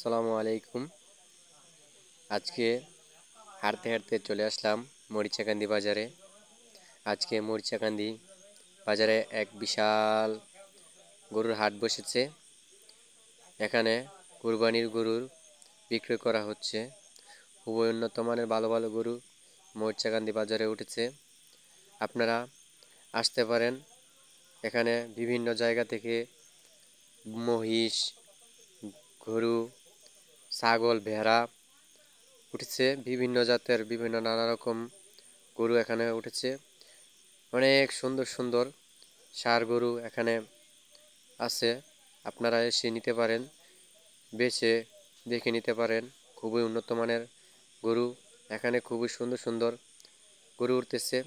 আসসালামু আলাইকুম। আজকে হাঁটতে হাঁটতে চলে আসলাম মরিচাকান্দি বাজারে। আজকে মরিচাকান্দি বাজারে এক বিশাল গরুর হাট বসেছে। এখানে কুরবানির গরুর বিক্রয় করা হচ্ছে। খুবই উন্নত মানের ভালো ভালো গরু মরিচাকান্দি বাজারে উঠেছে। আপনারা আসতে পারেন। এখানে বিভিন্ন জায়গা থেকে মহিষ, গরু, ছাগল, ভেড়া উঠেছে। বিভিন্ন জাতের বিভিন্ন নানা রকম গরু এখানে উঠেছে। অনেক সুন্দর সুন্দর ষাঁড় গরু এখানে আছে। আপনারা এসে নিতে পারেন, বেছে দেখে নিতে পারেন। খুবই উন্নত মানের গরু এখানে, খুবই সুন্দর সুন্দর গরু উঠতেছে।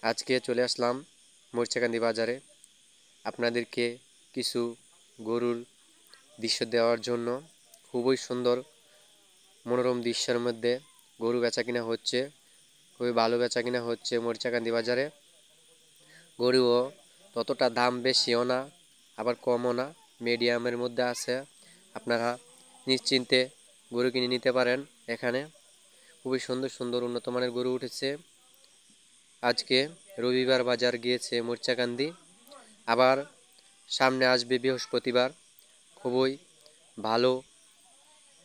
আজকে চলে আসলাম মরিচাকান্দি বাজারে আপনাদেরকে কিছু গরুর দৃশ্য দেওয়ার জন্য। খুবই সুন্দর মনোরম দৃশ্যের মধ্যে গরু বেচা কিনা হচ্ছে। খুবই ভালো বেচা কিনা হচ্ছে মরিচাকান্দি বাজারে। গরুও ততটা দাম বেশিও না, আবার কমও না, মিডিয়ামের মধ্যে আছে। আপনারা নিশ্চিন্তে গরু কিনে নিতে পারেন। এখানে খুবই সুন্দর সুন্দর উন্নত মানের গরু উঠেছে। আজকে রবিবার বাজার গিয়েছে মরিচাকান্দি, আবার সামনে আসবে বৃহস্পতিবার। খুবই ভালো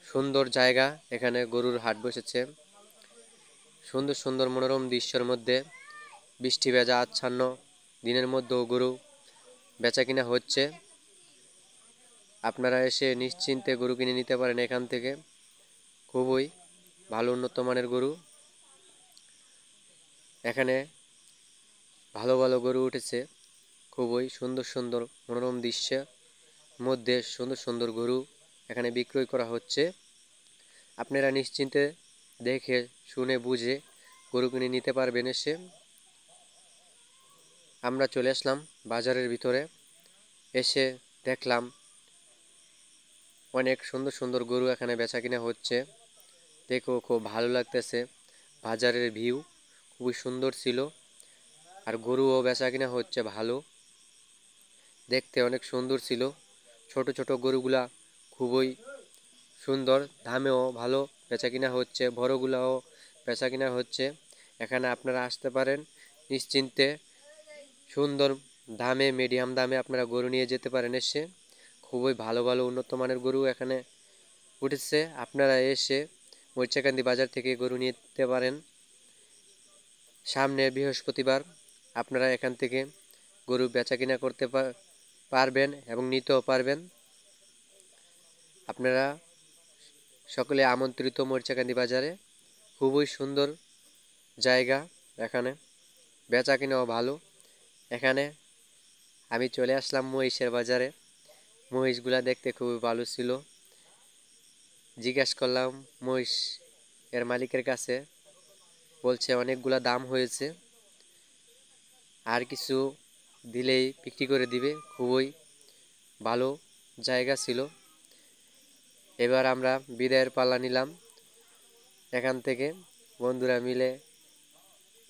সুন্দর জায়গা, এখানে গরুর হাট বসেছে। সুন্দর সুন্দর মনোরম দৃশ্যের মধ্যে বৃষ্টি ভেজা আচ্ছন্ন দিনের মধ্যেও গরু বেচা কিনা হচ্ছে। আপনারা এসে নিশ্চিন্তে গরু কিনে নিতে পারেন এখান থেকে। খুবই ভালো উন্নত মানের গরু এখানে, ভালো ভালো গরু উঠেছে। খুবই সুন্দর সুন্দর মনোরম দৃশ্যের মধ্যে সুন্দর সুন্দর গরু এখানে বিক্রয় করা হচ্ছে। আপনারা নিশ্চিন্তে দেখে শুনে বুঝে গরু কিনে নিতে পারবেন এসে। আমরা চলে আসলাম বাজারের ভিতরে। এসে দেখলাম অনেক সুন্দর সুন্দর গরু এখানে বেচা কিনা হচ্ছে। দেখেও খুব ভালো লাগতেছে। বাজারের ভিউ খুবই সুন্দর ছিল, আর গরুও বেচা কিনা হচ্ছে ভালো, দেখতে অনেক সুন্দর ছিল। ছোট ছোট গরুগুলা খুবই সুন্দর, দামেও ভালো বেচা কিনা হচ্ছে। বড়গুলাও বেচা কিনা হচ্ছে। এখানে আপনারা আসতে পারেন নিশ্চিন্তে, সুন্দর দামে, মিডিয়াম দামে আপনারা গরু নিয়ে যেতে পারেন এসে। খুবই ভালো ভালো উন্নত মানের গরু এখানে উঠেছে। আপনারা এসে মরিচাকান্দি বাজার থেকে গরু নিতে পারেন। সামনে বৃহস্পতিবার আপনারা এখান থেকে গরু বেচা কিনা করতে পারবেন এবং নিতেও পারবেন। আপনারা সকলে আমন্ত্রিত মরিচাকান্দি বাজারে। খুবই সুন্দর জায়গা, এখানে বেচা কিনাও ভালো। এখানে আমি চলে আসলাম মহিষের বাজারে। মহিষগুলা দেখতে খুবই ভালো ছিল। জিজ্ঞেস করলাম মহিষ এর মালিকের কাছে, বলছে অনেকগুলা দাম হয়েছে, আর কিছু দিলেই বিক্রি করে দিবে। খুবই ভালো জায়গা ছিল। এবার আমরা বিদায়ের পাল্লা নিলাম এখান থেকে বন্ধুরা মিলে।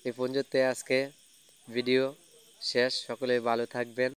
এই পর্যন্ত আজকে ভিডিও শেষ। সকলে ভালো থাকবেন।